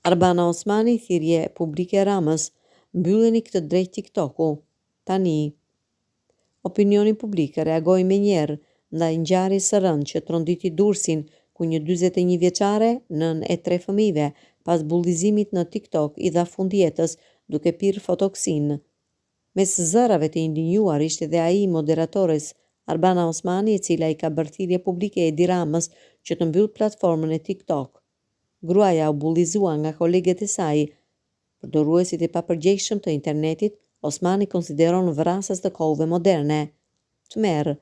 Arbana Osmani thirrje publike Ramës, mbylleni këtë drejt TikToku. Tani, opinioni publik reagoi menjëherë ndaj ngjarjes së rëndë që tronditi Durrësin, ku një 41 vjeçare, nën e 3 fëmijëve, pas bullizimit në TikTok i dha fund jetës duke pirë fotoksin. Mes zërave të indinjuar ishte dhe ai moderatores Arbana Osmani, e cila i ka bërë thirrje publike Edi Ramës që të mbyll platformën e TikTok. Gruaja u bullizua nga kolegët e saj. Përdoruesit e papërgjegjshëm të internetit, Osmani konsideron vrasës të kohëve moderne. Tmerr,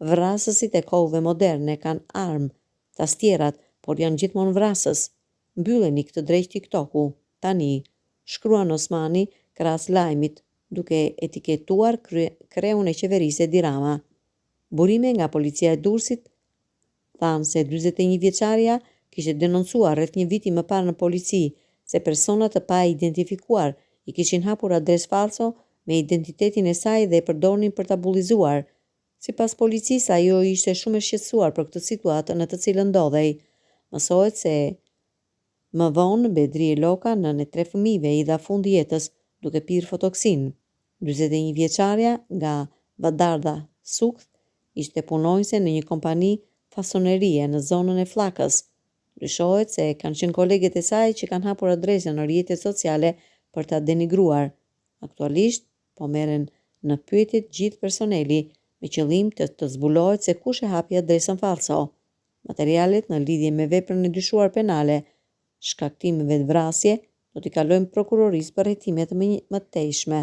vrasësit e kohëve moderne kanë armë, tastierat, por janë gjithmonë vrasës. Mbylleni këtë drejt TikToku. Tani, shkruan Osmani krahas lajmit, duke etiketuar kreun e qeverisë Edi Rama. Burime nga policia e Durrësit thanë se 41 vjeçaria kishte denoncuar rreth një viti më parë në polici se persona të pa identifikuar i kishin hapur adresë falso me identitetin e saj dhe e përdornin për ta bullizuar. Sipas policisë, ajo ishte shumë e shqetësuar për këtë situatë në të cilën ndodhej. Mësohet se më vonë Bedri Loka, nën e 3 fëmijëve, i dha fund jetës duke pirë fotoksin. 41 vjeçaria nga Vadardha Sukth ishte punonjëse në një kompani fasonerie në zonën e Flakës. Dyshohet se kanë qenë kolegët e saj që kanë hapur adresën në rrjetet sociale për ta denigruar. Aktualisht po merren në pyetje gjithë personeli me qëllim të zbulohet se kush e hapi adresën falso. Materialet në lidhje me veprën e dyshuar penale, shkaktimeve të vrasje, do t'i kalojnë prokurorisë për hetimet më mëtejshme.